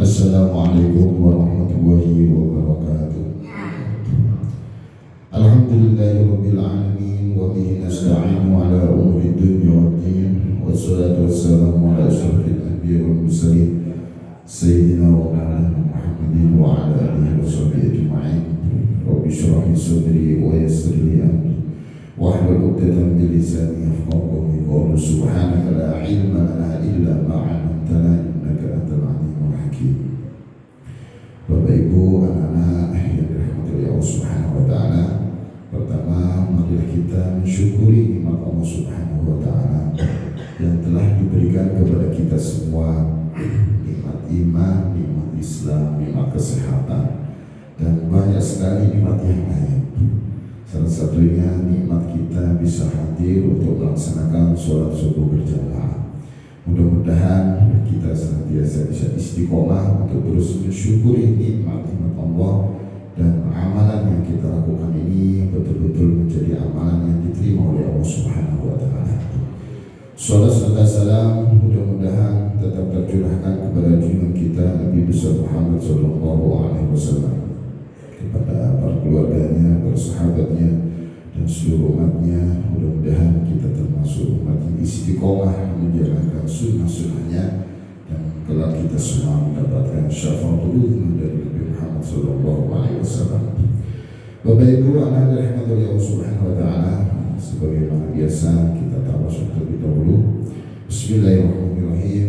Assalamualaikum warahmatullahi wabarakatuh. Alhamdulillahirabbil alamin wa bihi nasta'inu ala umuri dunya waddin wassalatu wassalamu ala asyrafil anbiya'i wal mursalin sayyidina wa maulana Muhammadin wa ala alihi wa sahbihi ajma'in. Rabbi shrah li sadri wa yassir li amri wahlul 'uqdatam min lisani yafqahu qawli. Subhanaka la ilma lana illa ma 'allamtana innaka antal alimul hakim. Bapak Ibu, anak-anak yang dirahmati oleh Allah Subhanahu wa taala, pertama marilah kita mensyukuri nikmat Allah Subhanahu wa taala yang telah diberikan kepada kita semua, nikmat iman, nikmat Islam, nikmat kesehatan, dan banyak sekali nikmat yang lain. Salah satunya nikmat kita bisa hadir untuk melaksanakan sholat subuh berjamaah. Mudah-mudahan kita senantiasa bisa istiqomah untuk terus mensyukuri nikmat-nikmat Allah, dan amalan yang kita lakukan ini betul-betul menjadi amalan yang diterima oleh Allah Subhanahu wa taala. Salat serta salam mudah-mudahan tetap tercurahkan kepada junjungan kita Nabi besar Muhammad sallallahu alaihi wasallam, kepada para keluarganya, para sahabatnya, dan seluruh umatnya. Mudah-mudahan kita termasuk umat yang istiqomah menjalankan sunnah-sunnahnya, dan kelak kita semua mendapatkan syafaatul dari Nabi Muhammad sallallahu alaihi wasallam. Bapak Ibu, anak dirahmati oleh Allah Subhanahu wa taala, sebagaimana biasa kita tawasul terlebih dahulu. Bismillahirrahmanirrahim.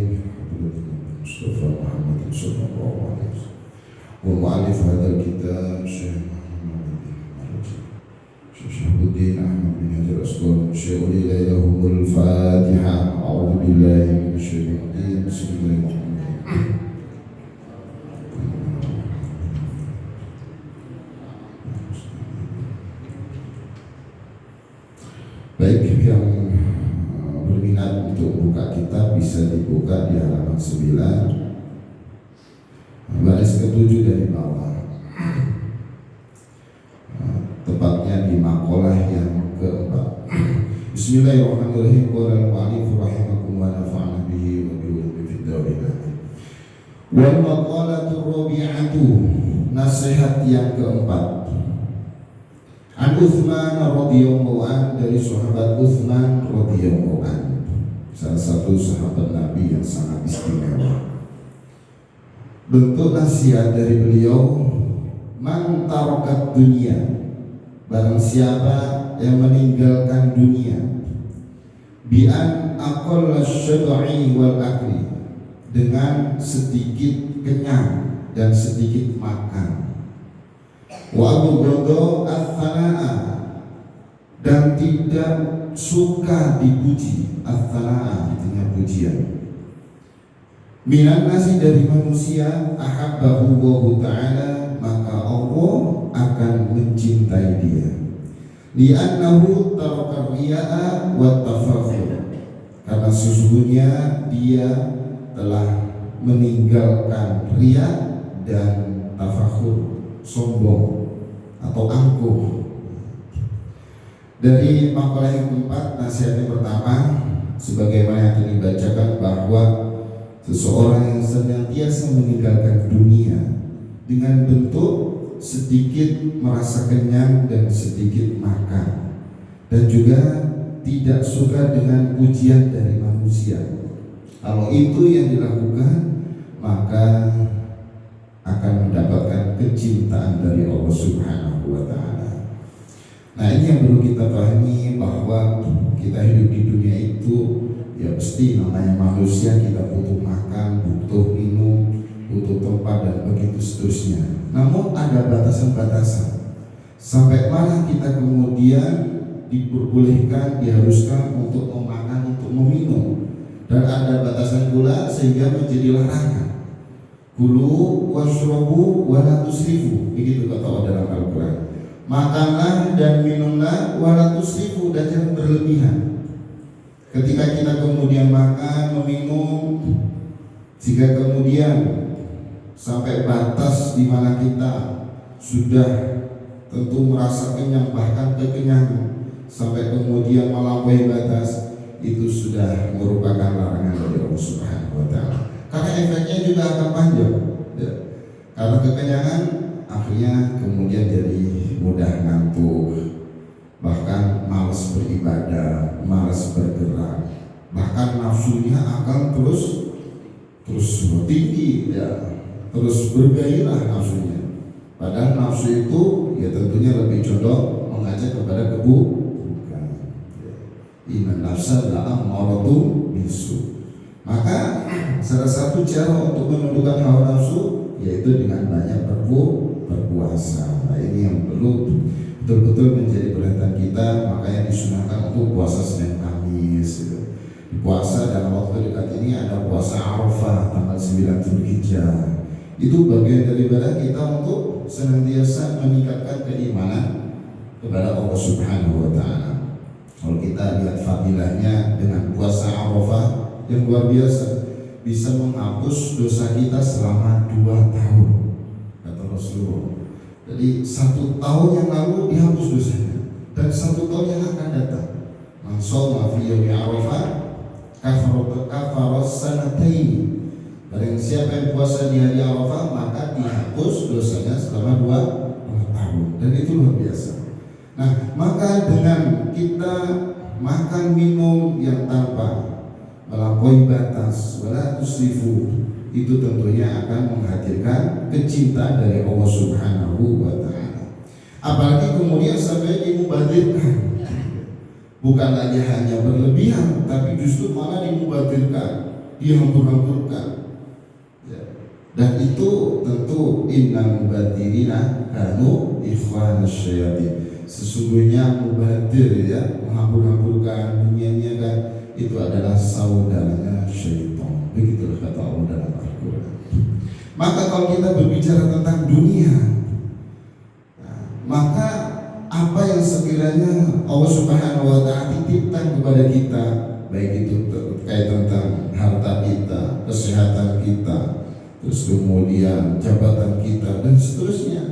Mustafa Muhammad sallallahu alaihi wasallam. Wa mu'allif hadzal kitab Syekh Syekhuddin Ahmad bin Hajar Asqalani syai'ul ilaihul Fatihah. A'udzu billahi minasyaitonir rajim. Bismillahirrahmanirrahim. Baik, yang berminat untuk buka kitab bisa dibuka di halaman 9 baris ke-7 dari bawah, tepatnya di maqalah yang keempat. Bismillahirrahmanirrahim. Qala al-mu'allif rahimakum wa nafa'ana bihi wa bi ulumi fid darin. Wal maqalatu rabi'atu, nasihat yang keempat. An Utsman radhiyallahu an, dari sahabat Utsman radhiyallahu an, salah satu sahabat Nabi yang sangat istimewa. Bentuk nasihat dari beliau, man tarakat dunia, barang siapa yang meninggalkan dunia, bi an aqalla syab'i wal akli, dengan sedikit kenyang dan sedikit makan, wa abghadha ats-tsanaa, dan tidak suka dipuji, ats-tsanaa artinya pujian, minan nasi, dari manusia, ahabbahu wa ta'ala, maka Allah akan mencintai dia, li'annahu taraka riya'a wa tafakhur, karena sesungguhnya dia telah meninggalkan riya dan tafakhur, sombong atau angkuh. Dari makalah yang keempat, nasihat yang pertama, sebagaimana yang tadi dibacakan, bahwa seseorang yang senantiasa meninggalkan dunia dengan bentuk sedikit merasa kenyang dan sedikit makan, dan juga tidak suka dengan pujian dari manusia, kalau itu yang dilakukan, maka akan mendapatkan kecintaan dari Allah Subhanahu wa taala. Nah, ini yang perlu kita pahami, bahwa kita hidup di dunia itu ya pasti namanya manusia, kita butuh makan, butuh minum, butuh tempat, dan begitu seterusnya. Namun ada batasan-batasan sampai mana kita kemudian diperbolehkan, diharuskan untuk memakan, untuk meminum, dan ada batasan pula sehingga menjadi larangan. Kulu washrabu wa la tusrifu, begitu kata Allah dalam Al-Quran. Makanlah dan minumlah wa la tusrifu, dan jangan berlebihan. Ketika kita kemudian makan, meminum, jika kemudian sampai batas di mana kita sudah tentu merasa kenyang, bahkan kekenyangan, sampai kemudian melampaui batas, itu sudah merupakan larangan dari Allah Subhanahu wa taala. karena efeknya juga akan panjang ya. Karena kekenyangan akhirnya kemudian jadi mudah ngantuk, bahkan malas beribadah, malas bergerak, bahkan nafsunya akan terus tinggi ya, terus bergairah nafsunya. Padahal nafsu itu ya tentunya lebih condong mengajak kepada keburukan. Inna nafsa la'ammaratun bisu. Maka salah satu cara untuk menundukkan hawa nafsu yaitu dengan banyak berpuasa. Nah, ini yang perlu betul-betul menjadi perhatian kita. Makanya disunahkan untuk puasa Senin Kamis gitu. Puasa dalam waktu dekat ini ada puasa Arafah tanggal 9 Zulhijjah. Itu bagian daripada kita untuk senantiasa meningkatkan keimanan kepada Allah Subhanahu wa taala. Kalau kita lihat fadilahnya dengan puasa Arafah yang luar biasa, bisa menghapus dosa kita selama 2 tahun kata Rasulullah. Jadi 1 tahun yang lalu dihapus dosanya, dan 1 tahun yang akan datang. Man shoma fi yaumi Arafah kafarat sanataini. Barang siapa yang puasa di hari Arafah maka dihapus dosanya selama 2 tahun, dan itu luar biasa. Nah, maka dengan kita makan minum yang tanpa melampaui batas, wala tusrifu, itu tentunya akan menghadirkan kecintaan dari Allah Subhanahu wa taala. Apalagi kemudian sampai dimubadirkan. Bukan lagi hanya berlebihan, tapi justru malah dimubadirkan, dihambur-hamburkan. Dan itu tentu innal mubadirina kanu ikhwanus syayatin. Sesungguhnya mubadir ya, menghambur-hamburkan, menyanyiakan, itu adalah saudaranya syaitan. Begitulah kata Allah dalam Al-Quran. Maka kalau kita berbicara tentang dunia, maka apa yang sekiranya Allah Subhanahu wa taala titipkan kepada kita, baik itu terkait tentang harta kita, kesehatan kita, terus kemudian jabatan kita dan seterusnya,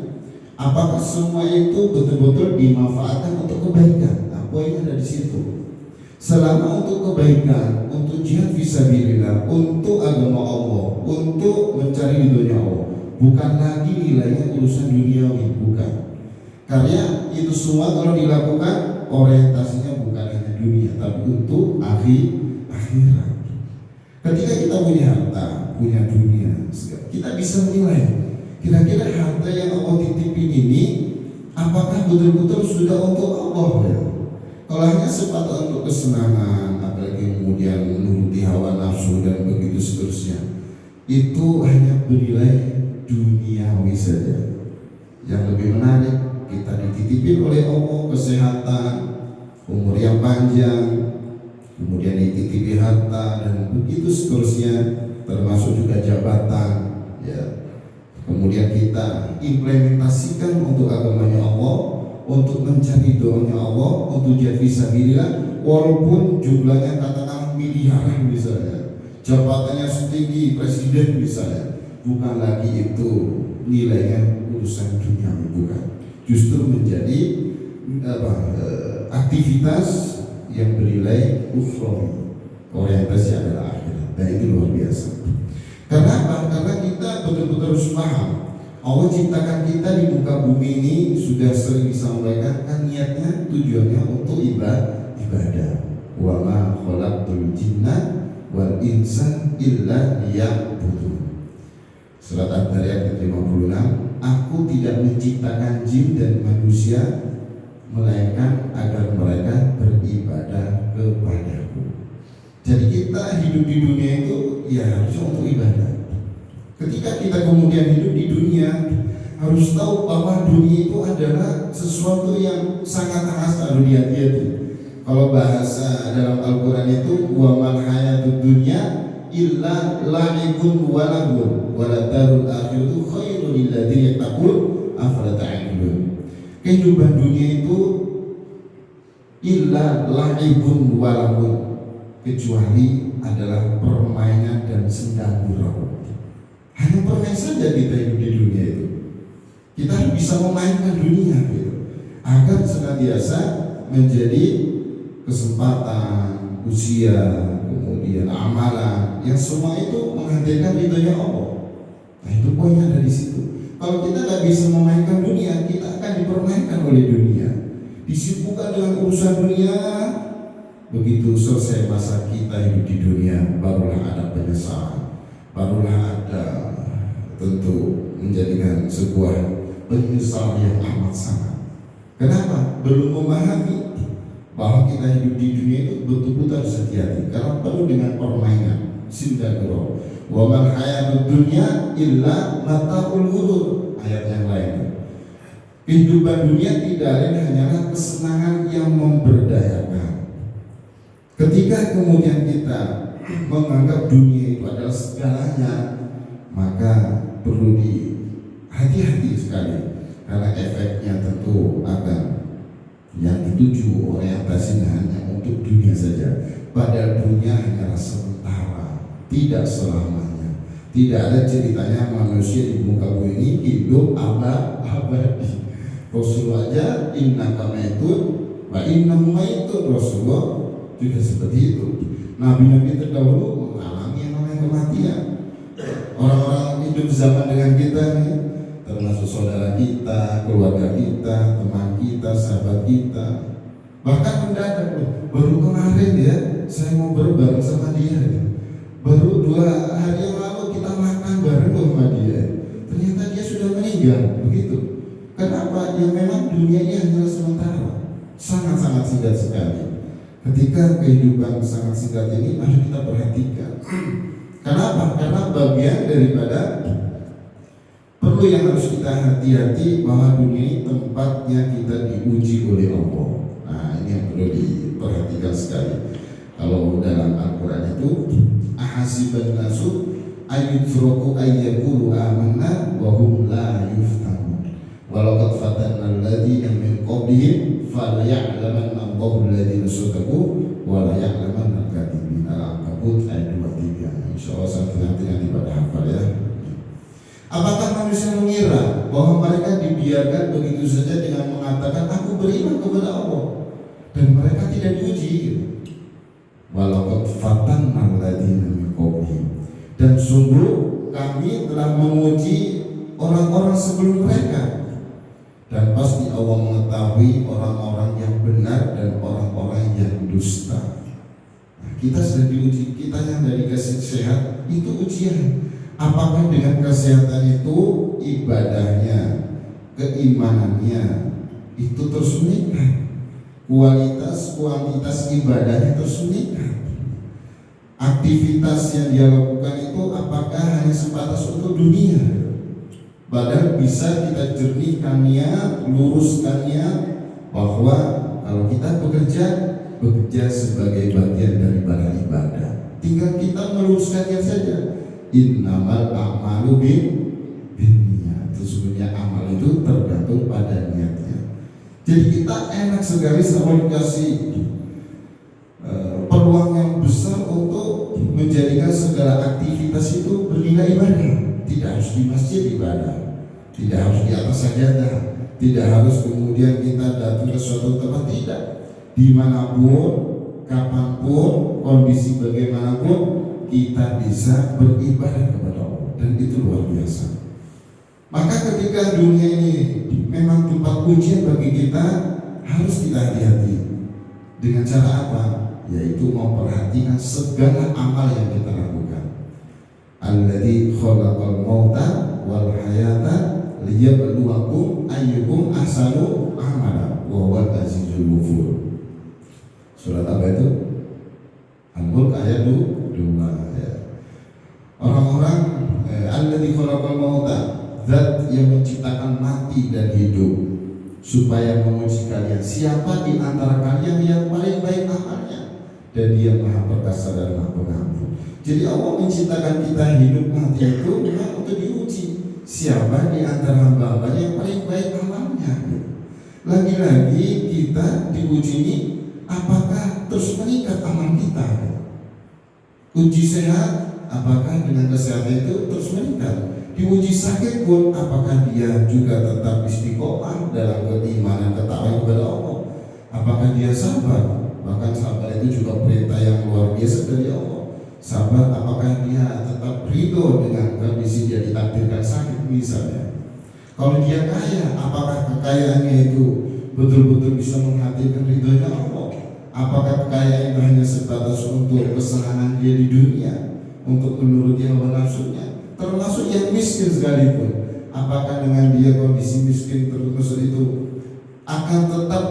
apakah semua itu betul-betul dimanfaatkan untuk kebaikan? Nah, poinnya ada di situ. Selama untuk kebaikan, untuk jihad fisabilillah, untuk agama Allah, untuk mencari ridhonya Allah, bukan lagi nilainya urusan duniawi, bukan. Karena itu semua kalau dilakukan orientasinya bukan hanya dunia, tapi untuk akhirat. Ketika kita punya harta, punya dunia, kita bisa menilai kira-kira harta yang Allah titipin ini apakah betul-betul sudah untuk Allah ya? Kalau hanya semata untuk kesenangan, apalagi kemudian menuruti hawa nafsu dan begitu seterusnya, itu hanya bernilai duniawi saja. Yang lebih menarik, kita dititipin oleh Allah kesehatan, umur yang panjang, kemudian dititipi harta dan begitu seterusnya, termasuk juga jabatan ya. Kemudian kita implementasikan untuk agamanya Allah, untuk mencari doanya Allah, untuk jihad fisabilillah, walaupun jumlahnya katakan miliaran misalnya, jabatannya setinggi presiden misalnya, bukan lagi itu nilainya urusan dunia, bukan. Justru menjadi aktivitas yang bernilai ukhrawi, orientasi adalah akhirat, dan itu luar biasa. Kenapa? Karena kita betul-betul harus paham Allah ciptakan kita di muka bumi ini, sudah sering disampaikan kan niatnya, tujuannya untuk ibadah. Wa ma khalaqtul jinna wal insa illa liya'budun. Surat Al-Dariyat 56, aku tidak menciptakan jin dan manusia melainkan agar mereka beribadah kepadaku. Jadi kita hidup di dunia itu ya harusnya untuk ibadah. Ketika kita kemudian hidup di dunia, harus tahu bahwa dunia itu adalah sesuatu yang sangat harus dihati-hati. Kalau bahasa dalam Al-Quran itu wa mal hayatud dunya illa la'ibun wa lahun wa la darul akhiratu khairul lil ladzina yattaqun afala ta'qilun. Kehidupan dunia itu illa la'ibun wa lahun, kecuali adalah permainan dan senda gurau. Hanya permain saja kita hidup di dunia itu. Kita harus bisa memainkan dunia gitu, agar senantiasa menjadi kesempatan, usia, kemudian kemudian amalan, yang semua itu menghadirkan ridhonya Allah. Nah itu poinnya ada di situ. Kalau kita nggak bisa memainkan dunia, kita akan dipermainkan oleh dunia, disibukkan dengan urusan dunia. Begitu selesai masa kita hidup di dunia, barulah ada penyesalan, barulah ada tentu menjadikan sebuah penyesalan yang amat sangat. Kenapa? Belum memahami bahwa kita hidup di dunia itu betul-betul harus hati-hati, karena penuh dengan permainan, sindagro. Wa man hayatud dunya illa mata'ul ghurur. Ayat yang lain. Kehidupan dunia tidak lain hanyalah kesenangan yang memberdayakan. Ketika kemudian kita menganggap dunia itu adalah segalanya, maka perlu hati-hati sekali, karena efeknya tentu akan yang dituju orientasinya hanya untuk dunia saja. Padahal dunia hanyalah sementara, tidak selamanya. Tidak ada ceritanya manusia di muka bumi ini hidup abadi. Rasulullah aja innaka maitun wa innahum maitun, Rasulullah juga seperti itu. Nabi-nabi terdahulu mengalami yang namanya kematian. Orang-orang hidup zaman dengan kita nih, termasuk saudara kita, keluarga kita, teman kita, sahabat kita, bahkan mendadak loh. Baru kemarin ya saya mau bareng sama dia, baru 2 hari yang lalu kita makan bareng sama dia, ternyata dia sudah meninggal. Begitu. Kenapa? Ya memang dunia ini hanyalah sementara, sangat-sangat singkat sekali. Ketika kehidupan sangat singkat ini harus kita perhatikan. Kenapa? Karena bagian daripada perlu yang harus kita hati-hati, bahwa dunia ini tempatnya kita diuji oleh Allah. Nah ini yang perlu diperhatikan sekali. Kalau dalam Al-Quran itu ahasiban nasu ayyutraku ayyakulu amanna wa hum la yuftanun walaqad fatanna alladziina min qablihim falaya'lamanna Allahu alladziina sadaqu wa la ya'lamanna al-kadhibin. Al-Ankabut ayat 23. Insyaallah nanti pada hafal ya. Apakah manusia mengira bahwa mereka dibiarkan begitu saja dengan mengatakan aku beriman kepada Allah dan mereka tidak diuji? Walaqad fatanna alladziina min qablihim, dan sungguh kami telah menguji orang-orang sebelum mereka, dan pasti Allah mengetahui orang-orang yang benar dan orang-orang yang dusta. Nah, kita sedang diuji, kita yang dari sehat itu ujian. Apakah dengan kesehatan itu ibadahnya, keimanannya itu terus meningkat, kualitas ibadahnya terus meningkat, aktivitas yang dia lakukan itu apakah hanya sebatas untuk dunia, padahal bisa kita jernihkan niat, luruskan niat, bahwa kalau kita bekerja sebagai bagian daripada ibadah, tinggal kita meluruskannya saja. Innamal a'malu binniyat. Sesungguhnya amal itu tergantung pada niatnya. Jadi kita enak sekali sama dikasih peluang yang besar untuk menjadikan segala aktivitas itu bernilai ibadah. Tidak harus di masjid ibadah, tidak harus di atas sajadah, tidak harus kemudian kita datang ke suatu tempat, tidak. Dimanapun, kapanpun, kondisi bagaimanapun, kita bisa beribadah kepada Allah, dan itu luar biasa. Maka ketika dunia ini memang tempat ujian bagi kita, harus kita hati-hati. Dengan cara apa? Yaitu memperhatikan segala amal yang kita lakukan. Alladzi khalaqal mauta wal hayata liyabluwakum ayyukum ahsanu amala wa huwal azizul ghafur. Surat apa itu? Al-Mulk ayat 2 ya. Orang-orang alladzi khalaqal mauta, zat yang menciptakan mati dan hidup, supaya menguji kalian siapa di antara kalian yang paling baik amalnya, dan dia maha perkasa dan maha pengampun. Jadi Allah menciptakan kita hidup mati itu memang untuk diuji, siapa di antara hamba-hambanya yang paling baik amalnya. Lagi-lagi kita diuji ini, apakah terus meningkat amal kita? Uji sehat, apakah dengan kesehatan itu terus meningkat? Diuji sakit pun, apakah dia juga tetap istiqomah dalam keimanan, ketakwaan kepada Allah? Apakah dia sabar? Bahkan sabar itu juga perintah yang luar biasa dari Allah. Sabar, apakah dia tetap ridho dengan kondisi dia ditakdirkan sakit misalnya? Kalau dia kaya, apakah kekayaannya itu betul-betul bisa menghadirkan ridhonya Allah? Apakah kekayaan itu hanya sebatas untuk kesenangan dia di dunia, untuk menuruti hawa nafsunya? Termasuk yang miskin sekalipun, apakah dengan dia kondisi miskin terus itu akan tetap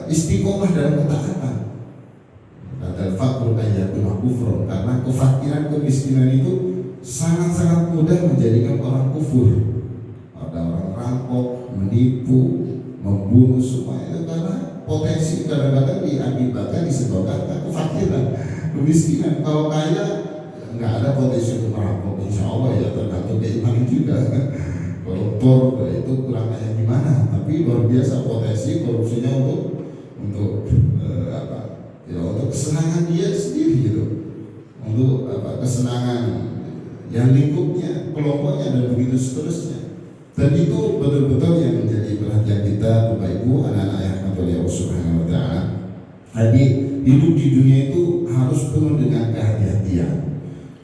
istiqomah dalam ketaatan? Kata fakir ayatullah kufur, karena kefakiran, kemiskinan itu sangat-sangat mudah menjadikan orang kufur. Ada orang rampok, menipu, membunuh, semua itu karena potensi kadang-kadang diakibatkan disebabkan kefakiran, kemiskinan. Kalau kaya nggak ada potensi untuk merampok, insya Allah ya, tergantung keimanan juga kan. Koruptor itu kurang kayak gimana, tapi luar biasa potensi korupsinya untuk untuk kesenangan dia sendiri gitu, untuk kesenangan yang lingkupnya, kelompoknya, dan begitu seterusnya. Dan itu betul-betul yang menjadi perhatian kita, Bapak Ibu, anak-anak yang rahmati Allah Subhanahu wa Ta'ala. Jadi hidup di dunia itu harus penuh dengan kehati-hatian.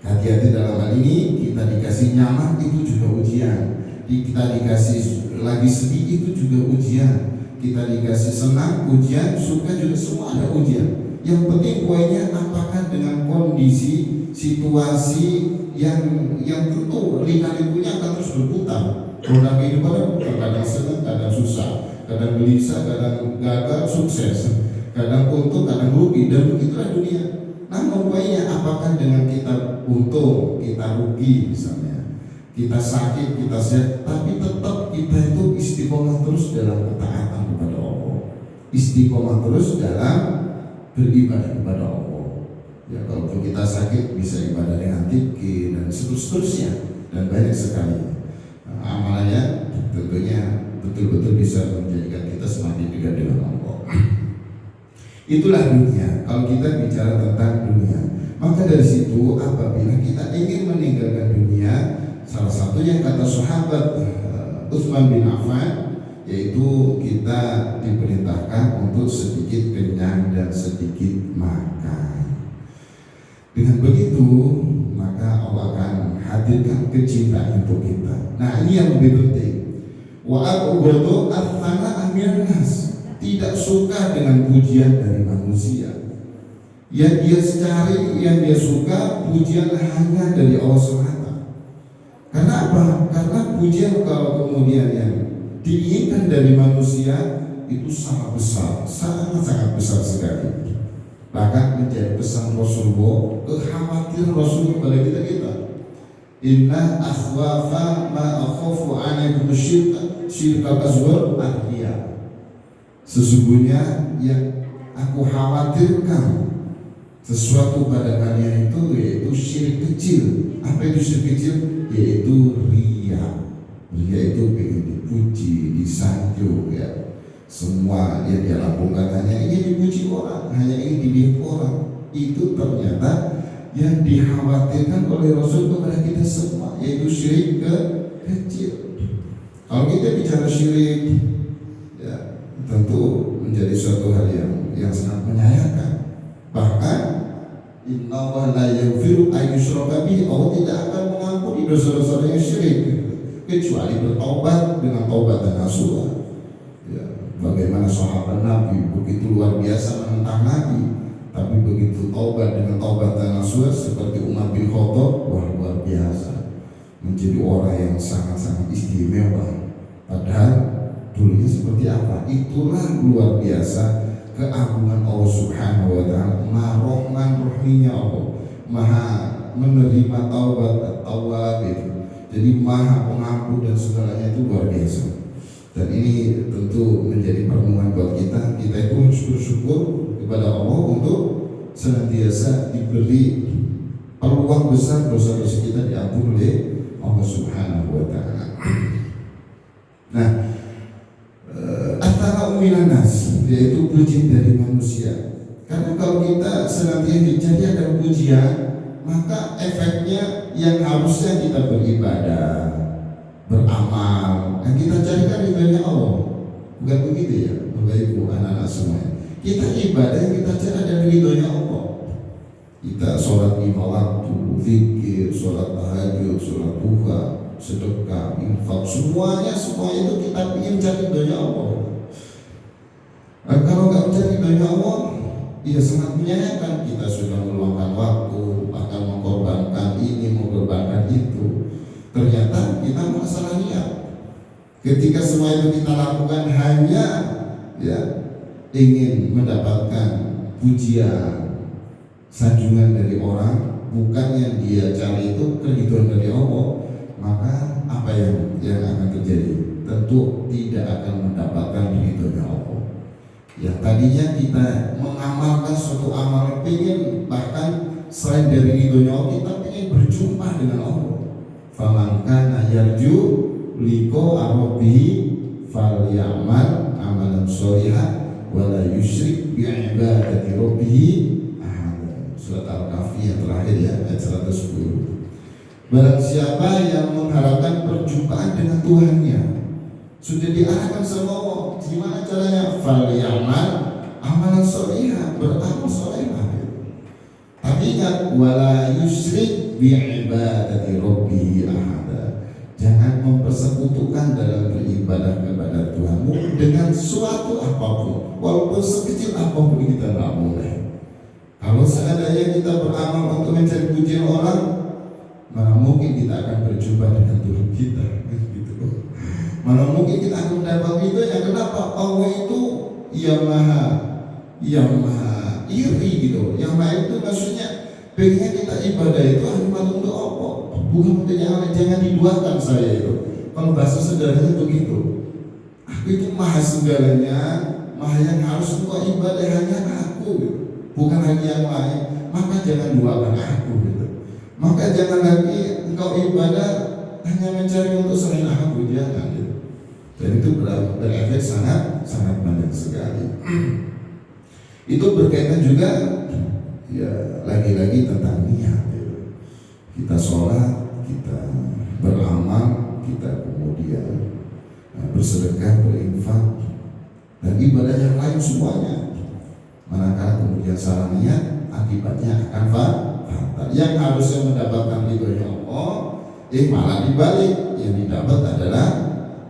Hati-hati dalam hal ini, kita dikasih nyaman itu juga ujian, kita dikasih lagi sedih itu juga ujian, kita dikasih senang ujian, suka juga, semua ada ujian. Yang penting poinnya apakah dengan kondisi situasi yang tentu lika-likunya akan terus berputar. Roda kehidupan kadang senang, kadang susah, kadang gelisah, kadang gagal, sukses, kadang untung, kadang rugi, dan begitulah dunia. Namun poinnya apakah dengan kita untung, kita rugi misalnya, kita sakit, kita sehat, tapi tetap kita itu istiqomah terus dalam ketaatan kepada Allah, istiqomah terus dalam beribadah kepada Allah. Ya, kalaupun kita sakit bisa ibadah dengan zikir dan seterusnya, dan banyak sekali amalannya tentunya betul-betul bisa menjadikan kita semakin dekat dengan Allah. Itulah dunia. Kalau kita bicara tentang dunia, maka dari situ apabila kita ingin meninggalkan dunia, salah satu yang kata sahabat Utsman bin Affan, yaitu kita diperintahkan untuk sedikit kenyang dan sedikit makan. Dengan begitu maka Allah akan hadirkan kecintaan untuk kita. Nah, ini yang lebih penting. Wa aqbadu athana amir nas, tidak suka dengan pujian dari manusia. Yang dia cari, yang dia suka pujian hanya dari Allah SWT. Karena apa? Karena pujian kalau kemudian yang diinginkan dari manusia itu sangat besar, sangat besar sekali. Bahkan menjadi pesan Rasulullah, kekhawatiran Rasul kepada kita. Inna akhwafa ma akhafu alaikum syirka asghar ahliya. Sesungguhnya yang aku khawatirkan sesuatu pada kalian itu yaitu syirik kecil. Apa itu syirik kecil? Yaitu riya. Riya itu ingin dipuji, disanjung ya. Semua yang dia lakukan hanya ingin dipuji orang, hanya ingin dilihat orang. Itu ternyata yang dikhawatirkan oleh Rasul kepada kita semua, yaitu syirik kecil. Kalau kita bicara syirik, ya tentu menjadi suatu hal yang sangat menyayangkan. Bahkan Inna Allah la yaghfiru ayyushraka bihi, Allah tidak akan mengampuni dosa-dosa yang syirik kecuali bertaubat dengan taubat dan nasuha. Ya, bagaimana sahabat Nabi begitu luar biasa menentang Nabi, tapi begitu taubat dengan taubat dan nasuha seperti Umar bin Khattab, wah luar biasa, menjadi orang yang sangat-sangat istimewa. Padahal dulunya seperti apa? Itulah luar biasa keagungan Allah Subhanahu wa Ta'ala, Maha Rahman Rahimnya Allah, Maha menerima taubat itu. Jadi Maha pengampun dan segalanya, itu luar biasa. Dan ini tentu menjadi permohonan buat kita. Kita itu harus bersyukur kepada Allah untuk senantiasa diberi peluang besar dosa-dosa kita diampuni oleh Allah Subhanahu wa Ta'ala. Nah, minan nas, yaitu pujian dari manusia. Karena kalau kita senantiasa dijadikan pujian, maka efeknya yang harusnya kita beribadah, beramal, yang kita carikan ridhonya Allah. Bukan begitu ya, Bapak Ibu, anak-anak semua. Kita ibadah yang kita cari dari ridhonya Allah. kita sholat 5 waktu, zikir, sholat tahajud, sholat duha, sedekah, infak, semua itu kita ingin cari ridhonya Allah. Kalau nggak mencari ridhonya Allah, ya sangat menyayangkan. Kita sudah meluangkan waktu, bahkan mengorbankan ini, mengorbankan itu. Ternyata kita masalah niat. Ketika semua itu kita lakukan hanya ingin mendapatkan pujian, sanjungan dari orang, bukan yang dia cari itu keridhaan dari Allah, maka apa yang akan terjadi? Tentu tidak akan mendapatkan ridhonya Allah. Yang tadinya kita mengamalkan suatu amal, ingin bahkan selain dari ridhonya Allah, kita ingin berjumpa dengan Allah. Faman kana yarju liqa rabbihi falyamal amalan sholihan wala yusyrik bi'ibadati rabbihi ahada. Surat Al-Kahfi yang terakhir ayat 110. Barang siapa yang mengharapkan perjumpaan dengan Tuhannya, sudah diarahkan sama Allah, gimana caranya? Falyamal amalan sholihan, beramal sholihah. Tapi ingat, wala yusyrik bi'ibadati rabbihi ahada. Jangan mempersekutukan dalam beribadah kepada Tuhanmu dengan suatu apapun, walaupun sekecil apapun kita nggak boleh. Kalau seandainya kita beramal untuk mencari pujian orang, mana mungkin kita akan berjumpa dengan Tuhan kita? Gitu. Mana mungkin kita akan mendapat itu? Ya kenapa? Allah itu yang maha iri gitu. Yang maha itu maksudnya pengen kita ibadah itu hanya untuk Allah, bukan untuk yang lain. Jangan diduakan saya itu. Kalau bahasa sederhananya begitu. Aku itu maha segalanya, maha yang harus engkau ibadah hanya aku gitu. Bukan hanya yang lain. Maka jangan duakan aku gitu. Maka jangan lagi engkau ibadah hanya mencari untuk selain aku, jangan gitu. Dan itu berefek sangat banyak sekali. Itu berkaitan juga ya lagi-lagi tentang niat gitu. Kita sholat, kita beramal, kita kemudian bersedekah, berinfak, dan ibadah yang lain semuanya. Manakala kemudian salah niat, akibatnya akan fatal. Yang harusnya mendapatkan ridhonya Allah, malah dibalik, yang didapat adalah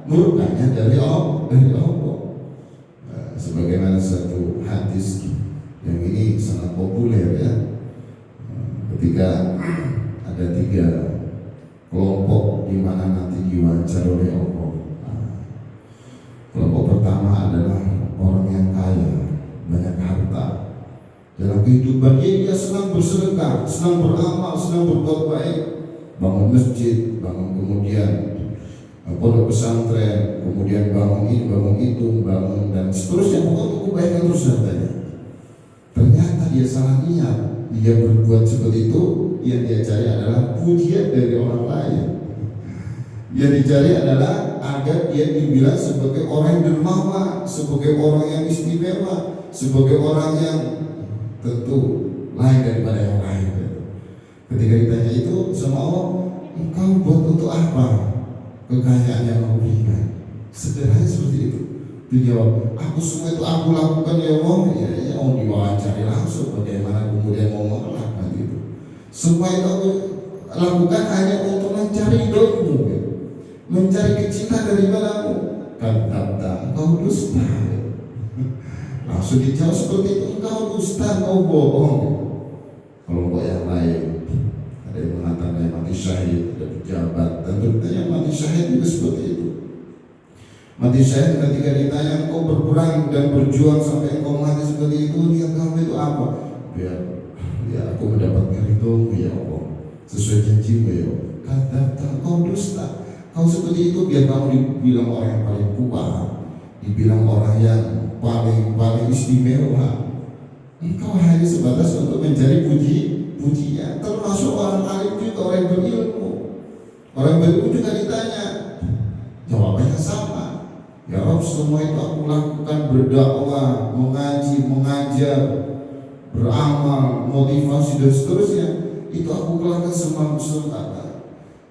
murkanya dari Allah. Sebagaimana satu hadis yang ini sangat populer ya, ketika ada 3 kelompok di mana nanti diwawancara oleh Allah. Kelompok pertama adalah orang yang kaya, banyak harta. Dalam kehidupan dia senang bersedekah, senang beramal, senang berbuat baik, bangun masjid, bangun kemudian pondok pesantren, kemudian bangun ini, bangun itu, bangun dan seterusnya, untuk kebaikan terus hartanya. Ternyata dia salah niat, dia berbuat seperti itu, yang dia cari adalah pujian dari orang lain. Yang dicari adalah agar dia dibilang sebagai orang yang dermawan, sebagai orang yang istimewa, sebagai orang yang tentu lain daripada yang lain. Ketika ditanya itu sama Allah, engkau buat untuk apa kekayaan yang kau berikan? Sederhana seperti itu. Dia jawab, aku semua itu aku lakukan ya Allah. Ya Allah diwawancara langsung, bagaimana kemudian mau mengelak gitu. Semua itu aku lakukan hanya untuk mencari ridhomu, mencari kecintaan daripadamu. Kata engkau dusta. Langsung dijawab seperti itu, engkau dusta, engkau bohong. Kelompok yang lain ada yang mengatakan mati syahid, ada pejabat, dan ternyata mati syahid itu seperti itu. Mati syahid ketika ditanya engkau berperang dan berjuang sampai engkau mati seperti itu, niat kamu itu apa? Biar aku mendapatkan ridhomu ya Allah, sesuai janjimu ya Allah. Kata engkau dusta. Kau seperti itu biar kamu dibilang orang yang paling kuat, dibilang orang yang paling istimewa. Engkau hanya sebatas untuk mencari pujian. Termasuk orang alim juga, orang yang berilmu. Orang berilmu juga ditanya, jawabannya sama. Ya Rabb, semua itu aku lakukan, berdakwah, mengaji, mengajar, beramal, motivasi dan seterusnya. Itu aku lakukan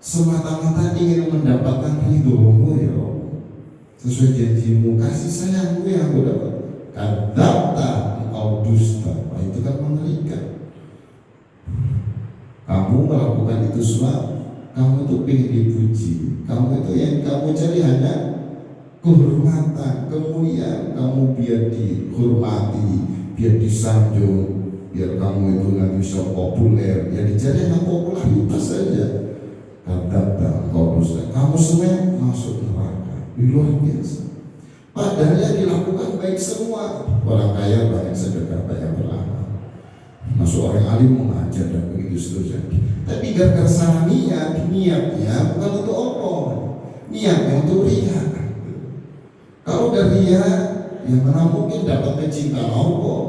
semata-mata ingin mendapatkan ridhomu ya Allah, sesuai janjimu, kasih sayangmu yang aku dapat. Kata engkau dusta. Itu kan mengerikan. kamu melakukan itu semua, kamu tuh pengen dipuji, kamu itu yang kamu cari hanya kehormatan, kemuliaan, kamu biar dihormati, biar disanjung, biar kamu itu nggak bisa populer, yang dicari hanya popularitas saja. Kata kamu semua masuk neraka, luar biasa. Padahal yang dilakukan baik semua, orang kaya banyak sedekah, banyak beramal, masuk orang alim mengajar dan begitu seterusnya. Tapi gara-gara salah niatnya bukan untuk Allah, niatnya untuk riya. Kalau dari riya, yang mana mungkin dapat kecintaan Allah,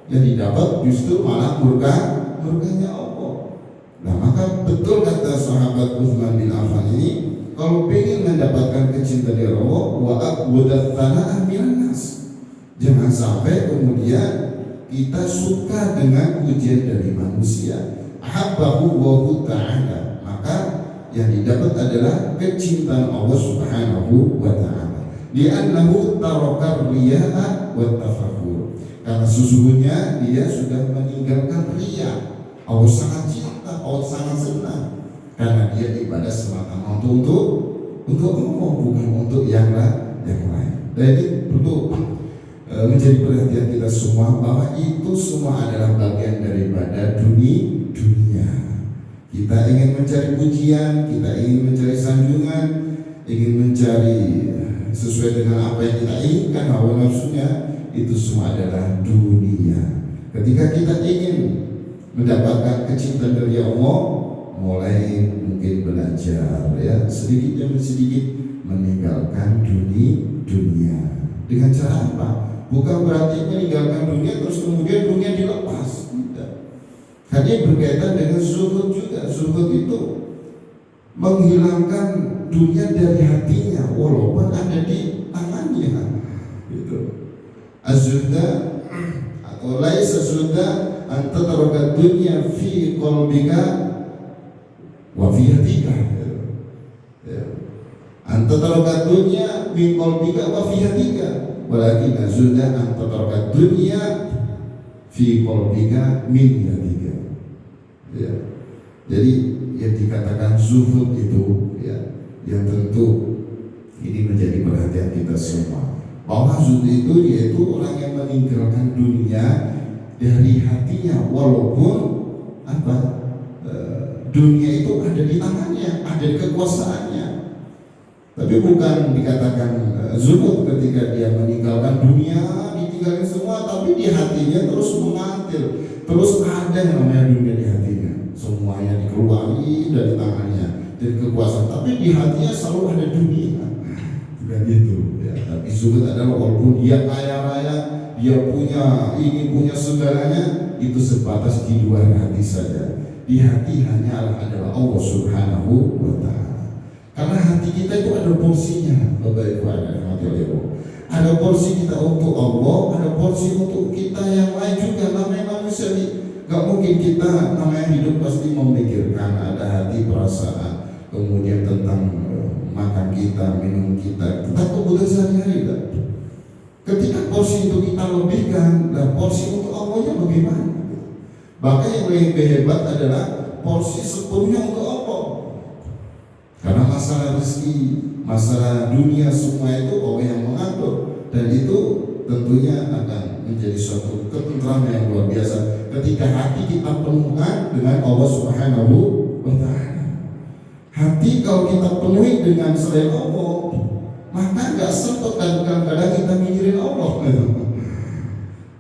yang didapat justru malah murkanya Allah. Nah maka betul kata sahabat Utsman bin Affan ini, kalau ingin mendapatkan kecintaan dari Allah, wa aqwadat thana'ah minan nas, jangan sampai kemudian kita suka dengan pujian dari manusia. Ahabbahu wa ta'ala, maka yang didapat adalah kecintaan Allah Subhanahu wa ta'ala. Li'annahu taraka riya'a wa tafakhur, karena sesungguhnya dia sudah meninggalkan riya. Allah sangat cinta, Allah sangat senang, karena dia ibadah semata-mata untuk Allah, bukan untuk yang lain. Jadi perlu menjadi perhatian kita semua bahwa itu semua adalah bagian daripada dunia. Kita ingin mencari pujian, kita ingin mencari sanjungan, ingin mencari sesuai dengan apa yang kita inginkan, hawa nafsunya, itu semua adalah dunia. Ketika kita ingin mendapatkan kecintaan dari Allah, mulai mungkin belajar ya sedikit demi sedikit meninggalkan dunia. Dengan cara apa? Bukan berarti meninggalkan dunia terus kemudian dunia dilepas, tidak. Karena berkaitan dengan zuhud juga. Zuhud itu menghilangkan dunia dari hatinya walaupun ada di tangannya. Itu az-zuhda atau laisa zuhda an tataraka dunya fi qalbika wa fi hatika. An tataraka dunya min qalbika wa fi hatika. Walakin azulna an tataraka dunya fi qalbika min yatika. Ya. Jadi yang dikatakan zuhud itu ya, yang tentu ini menjadi perhatian kita semua. Bahwa zuhud itu yaitu orang yang meninggalkan dunia dari hatinya walaupun dunia itu ada di tangannya, ada di kekuasaannya. Tapi bukan dikatakan zuhud ketika dia meninggalkan dunia, ditinggalkan semua, tapi di hatinya terus mengantil, terus ada yang namanya dunia di hatinya, semuanya dikeluari dari tangannya, dari kekuasaan, tapi di hatinya selalu ada dunia. Bukan gitu ya. Tapi zuhud adalah walaupun dia kaya raya, dia punya ini punya segalanya, itu sebatas di luar hati saja. Di hati hanya adalah Allah Subhanahu wa ta'ala. Karena hati kita itu ada porsinya, Bapak Ibu ada porsi kita untuk Allah, ada porsi untuk kita yang lain juga. Namanya manusia, gak mungkin kita namanya hidup pasti memikirkan ada hati, perasaan, kemudian tentang makan kita, minum kita, tentang kebutuhan sehari-hari. Ketika porsi itu kita lebihkan, dan porsi untuk Allahnya bagaimana? Bahkan yang lebih hebat adalah porsi sepenuhnya untuk Allah. Karena masalah rezeki, masalah dunia semua itu Allah yang mengatur, dan itu tentunya akan menjadi suatu ketentraman yang luar biasa ketika hati kita penuhkan dengan Allah Subhanahu wa ta'ala. Hati kalau kita penuhi dengan selain Allah, maka nggak sempat kadang-kadang kita mikirin Allah gitu.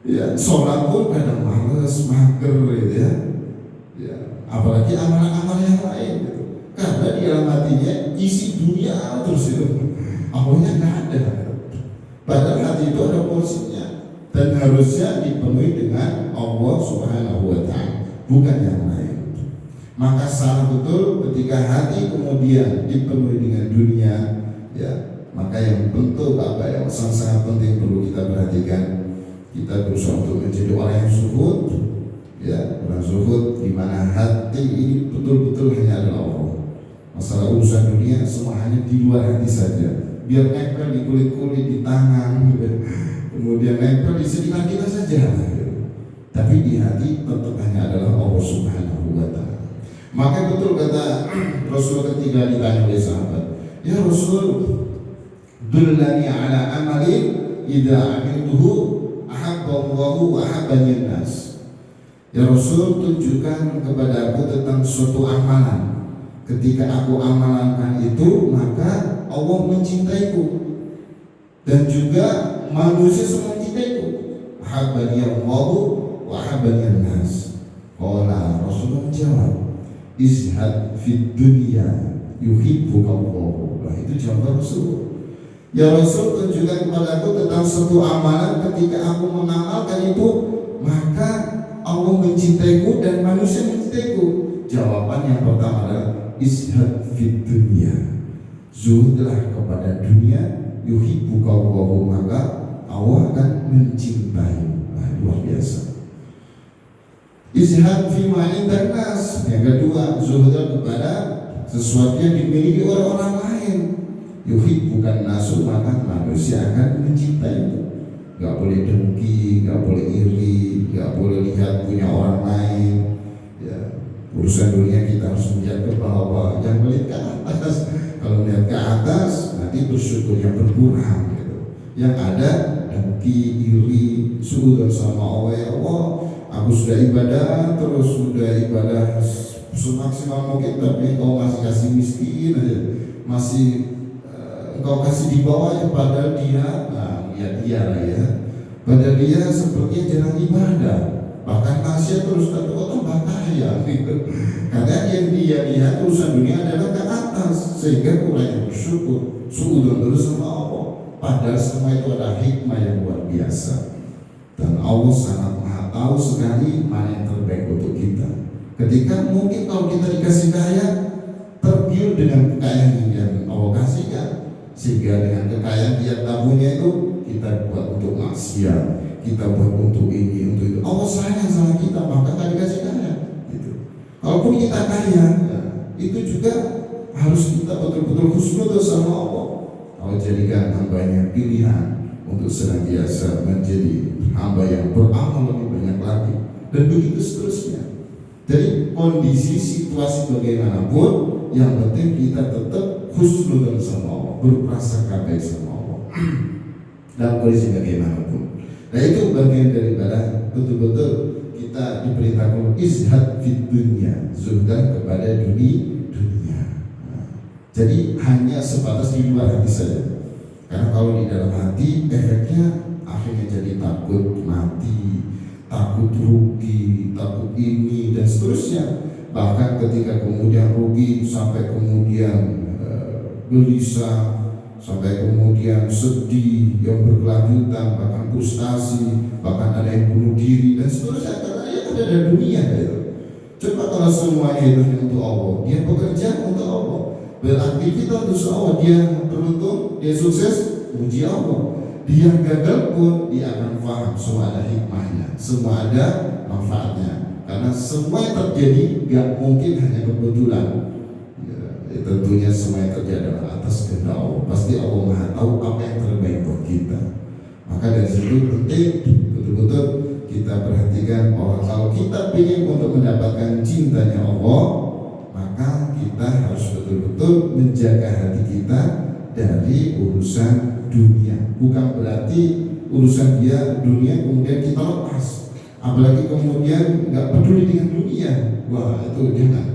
Ya, sholat pun kadang males, mager gitu ya. Ya, apalagi amal-amal yang lain gitu. Karena di dalam hatinya isi dunia terus itu, Allahnya nggak ada. Padahal hati itu ada porsinya dan harusnya dipenuhi dengan Allah Subhanahu wa ta'ala, bukan yang lain. Maka salah betul ketika hati kemudian dipenuhi dengan dunia, ya. Maka yang bentuk apa yang sangat penting perlu kita perhatikan, kita berusaha untuk menjadi orang yang zuhud, ya, orang zuhud di mana hati ini betul-betul hanya adalah Allah. Masalah urusan dunia semua hanya di luar hati saja. Biar nempel di kulit-kulit, di tangan, gitu. Kemudian nempel di sekitar kita saja, gitu. Tapi di hati tetap hanya adalah Allah Subhanahu wa ta'ala. Maka betul kata Rasul ketika ditanya oleh sahabat, ya Rasul, dullani ala amalin idza amiltuhu ahabballahu wa ahabbani nas. Ya Rasul, tunjukkan kepada aku tentang suatu amalan. Ketika aku amalkan itu, maka Allah mencintaiku dan juga manusia semua mencintaiku. Ahabbani Allahu wa ahabbani nas. Qala, Rasulullah menjawab, izhad fid dunya yuhibbuka Allah. Nah, itu jawaban Rasul. Ya Rasul, tunjukkan kepada aku tentang suatu amalan, ketika aku mengamalkan itu, maka Allah mencintaiku dan manusia mencintaiku. Jawaban yang pertama adalah izhad fid dunya, zuhudlah kepada dunia, yuhibbuka Allah, maka Allah akan mencintai. Nah, luar biasa. Izhad fi ma indan nas. Yang kedua, zuhudlah kepada sesuatu yang dimiliki oleh orang lain. Yuhibbukan nasu, maka manusia akan mencintaimu. Gak boleh dengki, gak boleh iri, gak boleh lihat punya orang lain. Ya, urusan dunia kita harus melihat ke bawah, jangan melihat ke atas. Kalau melihat ke atas, nanti bersyukur yang berkurang gitu. Yang ada dengki, iri, sudah sama Allah, ya Allah, aku sudah ibadah, terus sudah ibadah semaksimal mungkin, tapi engkau masih kasih miskin aja, masih engkau kasih di bawahnya, padahal dia, nah ya dia lah ya, padahal dia sepertinya jarang ibadah, bahkan maksiat terus, tapi kok tambah kaya gitu. Karena yang dia lihat urusan dunia adalah ke atas, sehingga kurang bersyukur, suudon terus sama Allah. Padahal semua itu ada hikmah yang luar biasa, dan Allah sangat maha tahu sekali mana yang terbaik untuk kita. Ketika mungkin kalau kita dikasih kaya, tergiur dengan kekayaan yang Allah kasihkan, sehingga dengan kekayaan dia tabungnya itu kita buat untuk maksiat, kita buat untuk ini, untuk itu. Allah sayang sama kita, maka gak dikasih kaya gitu. Kalaupun kita kaya, ya, itu juga harus kita betul-betul husnuzon sama Allah. Allah jadikan hambanya pilihan untuk senantiasa menjadi hamba yang beramal lebih banyak lagi, dan begitu seterusnya. Jadi kondisi situasi bagaimanapun, yang penting kita tetap husnuzon sama Allah, berprasangka baik sama Allah dalam kondisi bagaimanapun. Nah, itu bagian daripada betul-betul kita diperintahkan izhad fid dunya, zuhdan kepada dunia. Nah, jadi hanya sebatas di luar hati saja. Karena kalau di dalam hati, efeknya akhirnya jadi takut mati, takut rugi, takut ini dan seterusnya. Bahkan ketika kemudian rugi, sampai kemudian gelisah, sampai kemudian sedih yang berkelanjutan, bahkan frustasi, bahkan ada yang bunuh diri dan seterusnya. Karena ya ada dunia gitu. Coba kalau semuanya itu untuk Allah, dia bekerja untuk Allah, beraktivitas untuk Allah, dia beruntung, dia sukses, puji Allah. Dia gagal pun dia akan paham semua ada hikmahnya, semua ada manfaatnya. Karena semua yang terjadi gak mungkin hanya kebetulan. Tentunya semua yang terjadi adalah atas kehendak Allah. Pasti Allah Maha tahu apa yang terbaik buat kita. Maka dari situ penting betul-betul kita perhatikan bahwa kalau kita ingin untuk mendapatkan cintanya Allah, maka kita harus betul-betul menjaga hati kita dari urusan dunia. Bukan berarti urusan dia dunia kemudian kita lepas, apalagi kemudian nggak peduli dengan dunia. Wah, itu jangan.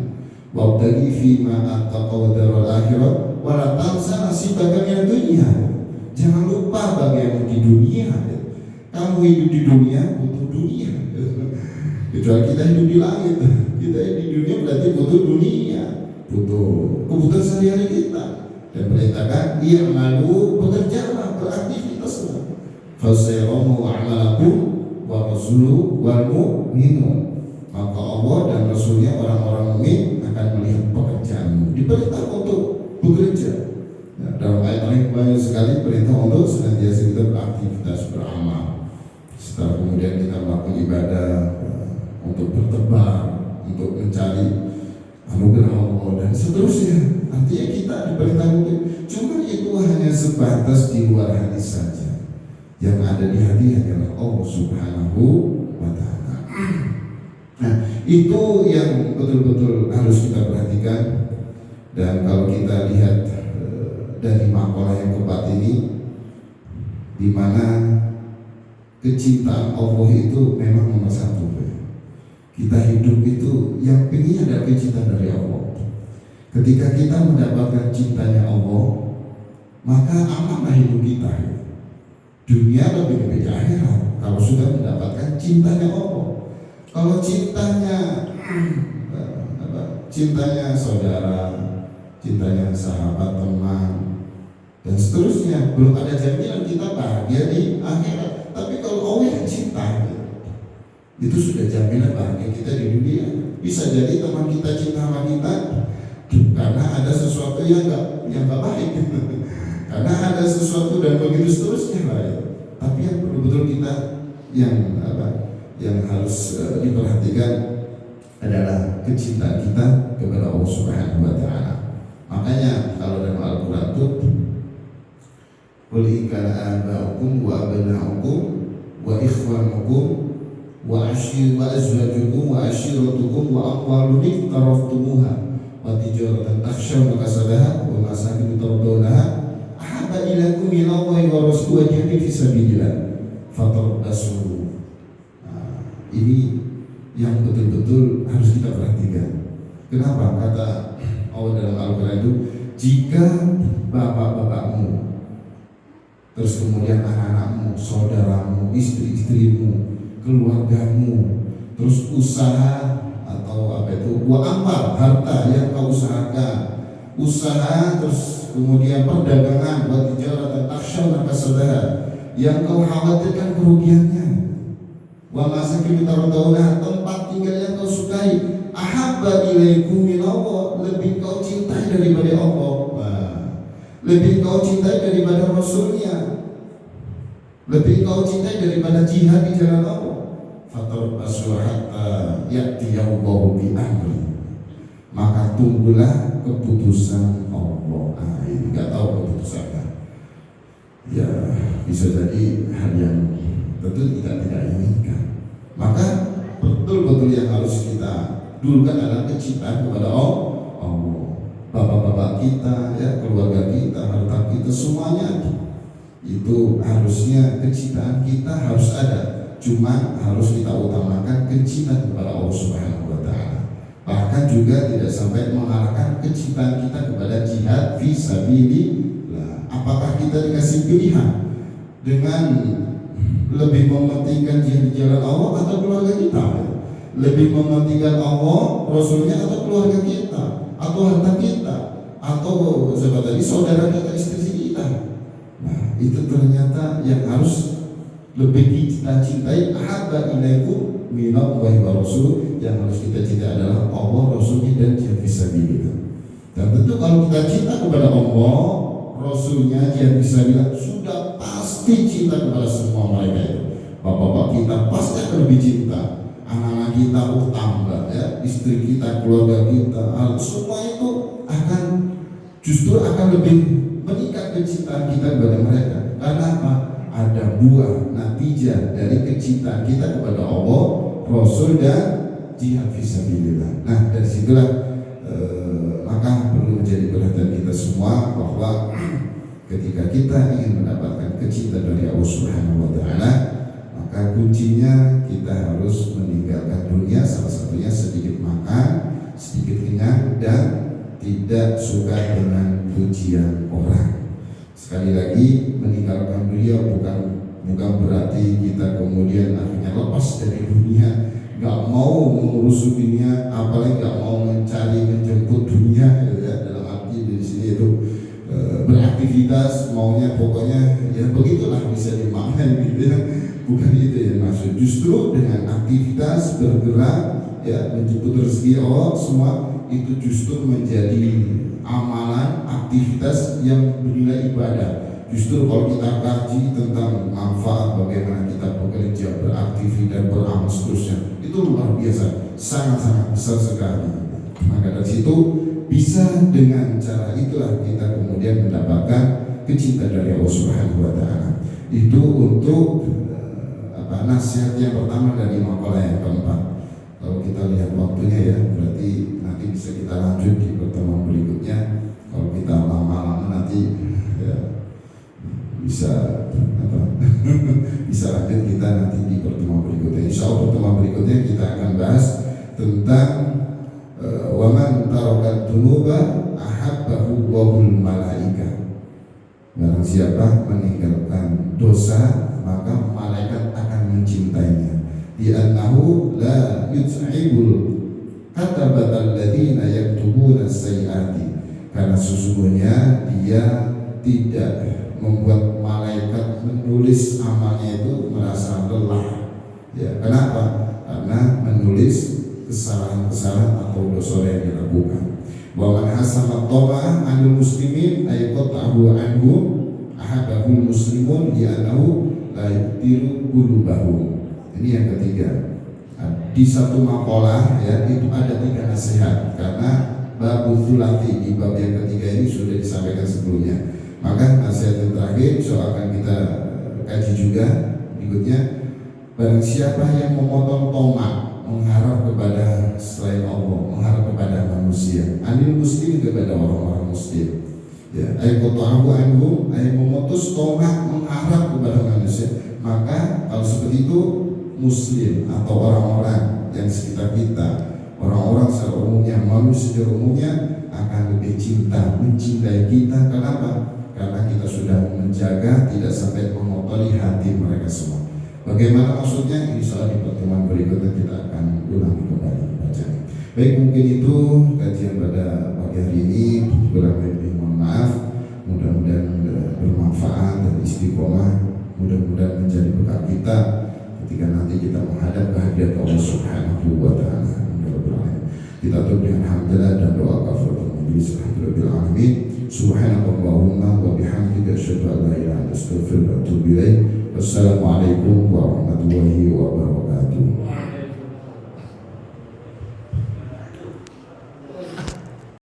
Wabtaghi fima ataqwa darul akhirat wa la tansa nasibaka minad dunya. Jangan lupa bagian di dunia. Kamu hidup di dunia, butuh dunia. Kecuali kita hidup di langit, kita di dunia berarti butuh dunia, butuh kebutuhan sehari-hari kita. Dan perintahkan dia malu, bekerjalah, beraktivitaslah. Fasayaramu a'malakum wa rasuluhu wal mu'minun. Maka Allah dan Rasulnya, orang-orang mukmin, akan melihat pekerjaanmu. Diperintah untuk bekerja. Ya, dalam ayat lain banyak sekali perintah untuk senantiasa kita beraktivitas, beramal. Setelah kemudian kita melakukan ibadah, untuk bertebar, untuk mencari anugerah Allah dan seterusnya. Artinya kita diperintah mungkin. Cuma itu hanya sebatas di luar hati saja. Yang ada di hati hanyalah Allah Subhanahu wa ta'ala. Nah, Itu yang betul-betul harus kita perhatikan. Dan kalau kita lihat dari makalah yang keempat ini, di mana kecintaan Allah itu memang nomor satu. Kita hidup itu yang penting ada kecintaan dari Allah. Ketika kita mendapatkan cintanya Allah, maka amanlah hidup kita. Dunia lebih dari akhirat kalau sudah mendapatkan cintanya Allah. Kalau cintanya saudara, cintanya sahabat, teman, dan seterusnya, belum ada jaminan kita bahagia di akhirat. Tapi kalau Allah yang cinta, itu sudah jaminan bahagia kita di dunia. Bisa jadi teman kita cinta sama kita karena ada sesuatu yang nggak baik, karena ada sesuatu dan begitu seterusnya lah ya. Tapi yang betul-betul kita yang harus diperhatikan adalah kecintaan kita kepada Allah Subhanahu wa Ta'ala. Makanya kalau dalam Al-Quran itu, qul in kana aba'ukum wa abna'ukum wa ikhwanukum wa azwajukum wa ashiratukum wa amwalun iqtaraftumuha wa tijaratan takhshawna kasadaha wa masakin tardawnaha ahabba ilaikum minallahi wa rasulihi wa jihadin fi sabilillah fatarabbasu. Ini yang betul-betul harus kita perhatikan. Kenapa? Kata Allah dalam Al-Quran itu, jika bapak-bapakmu, terus kemudian anak-anakmu, saudaramu, istri-istrimu, keluargamu, terus usaha atau amal, harta yang kau usahakan, usaha, terus kemudian perdagangan, buat tijaratan takhshawna kasadaha, yang kau khawatirkan kerugiannya, wa masakin tardawnaha, tempat tinggal yang kau sukai, ahabba ilaikum minallah, lebih kau cintai daripada Allah, lebih kau cintai daripada Rasulnya, lebih kau cintai daripada jihad di jalan Allah. Fatarabbasu hatta ya'tiyallahu bi amri, maka tunggulah keputusan Allah. Ini nggak tahu keputusannya. Ya bisa jadi hal yang tentu kita tidak inginkan. Maka betul-betul yang harus kita dulukan adalah kecintaan kepada Allah. Bapak-bapak kita, ya, keluarga kita, harta kita, semuanya itu harusnya kecintaan kita harus ada. Cuma harus kita utamakan kecintaan kepada Allah Subhanahu wa Ta'ala. Bahkan juga tidak sampai mengarahkan kecintaan kita kepada jihad fi sabilillah. Apakah kita dikasih pilihan dengan lebih mementingkan jihad di jalan Allah atau keluarga kita? Lebih mementingkan Allah, Rasulnya, atau keluarga kita, atau harta kita, atau saudara kita, istri kita? Nah, itu ternyata yang harus lebih kita cintai. Ahabba ilaikum minallahi wa rasul, yang harus kita cintai adalah Allah, Rasulnya, dan jihad fisabilillah. Dan tentu kalau kita cinta kepada Allah, Rasulnya, jihad fisabilillah, sudah pasti cinta kepada semua mereka itu. Bapak-bapak kita pasti akan lebih cinta, anak-anak kita utama, ya, istri kita, keluarga kita, semua itu justru akan lebih meningkat kecintaan kita kepada mereka. Karena apa? Ada buah natijah dari kecintaan kita kepada Allah, Rasul, dan jihad fisabilillah. Nah, dari situlah maka perlu menjadi perhatian kita semua bahwa ketika kita ingin mendapatkan kecintaan dari Allah Subhanahu wa Ta'ala, maka kuncinya kita harus meninggalkan dunia, salah satunya sedikit makan, sedikit kenyang, dan tidak suka dengan pujian orang. Sekali lagi, meninggalkan dunia bukan berarti kita kemudian akhirnya lepas dari dunia, nggak mau mengurus dunia, apalagi nggak mau menjemput dunia, ya, dalam arti di sini itu beraktivitas maunya pokoknya ya begitulah, bisa dimaknai gitu ya. Bukan itu yang maksud. Justru dengan aktivitas bergerak, ya, menjemput rezeki Allah, semua itu justru menjadi amalan, aktivitas yang bernilai ibadah. Justru kalau kita kaji tentang manfaat bagaimana kita bekerja, beraktivitas, beramal seterusnya, itu luar biasa, sangat-sangat besar sekali. Maka dari situ bisa dengan cara itulah kita kemudian mendapatkan kecintaan dari Allah Subhanahu wa Ta'ala. Itu untuk nasihat yang pertama dari makalah yang keempat. Kalau kita lihat waktunya ya, berarti nanti bisa kita lanjut di pertemuan berikutnya. Kalau kita lama-lama nanti ya bisa apa? Bisa lanjut kita nanti di pertemuan berikutnya. Insya Allah pertemuan berikutnya kita akan bahas tentang waman tarokat dunuba ahabbahu wahul malaika. Barang siapa meninggalkan dosa, maka malaikat akan mencintainya. Di annahu la yut'ibul katabatal ladina yaktubuna sayyiati, karena sesungguhnya dia tidak membuat malaikat menulis amalnya itu merasa lelah. Ya, kenapa? Karena menulis kesalahan-kesalahan atau dosa yang dilakukan. Wa man hasama tawa'an 'anil muslimin ay qata'ahu anhu ahadahul muslimun li annahu la yutiru qulubahum. Ini yang ketiga. Di satu makalah ya itu ada 3 nasihat, karena bab sulati di bab yang ketiga ini sudah disampaikan sebelumnya. Maka nasihat yang terakhir akan kita kaji juga berikutnya. Barang siapa yang memotong tomak, mengharap kepada selain Allah, mengharap kepada manusia, anil muslim, kepada orang-orang muslim, ya, ayqatahu anhum, ay memutus tomak mengharap kepada manusia, maka kalau seperti itu muslim atau orang-orang yang sekitar kita, orang-orang secara umumnya, manusia secara umumnya akan lebih mencintai kita. Kenapa? Karena kita sudah menjaga tidak sampai mengotori hati mereka semua. Bagaimana maksudnya? Insya Allah di pertemuan berikutnya kita akan ulangi kembali bacanya. Baik, mungkin itu kajian pada pagi hari ini. Kurang lebih mohon maaf. Mudah-mudahan bermanfaat dan istiqomah. Mudah-mudahan menjadi bekal kita ketika nanti kita menghadap kehadirat Allah Subhanahu wa Ta'ala. Kita tutup dengan hamdalah dan doa kafaratul majlis. Rabbil alamin. Subhanallahumma wa bihamdika asyhadu an la ilaha illa anta astaghfiruka wa atubu ilaik. Wassalamualaikum warahmatullahi wabarakatuh.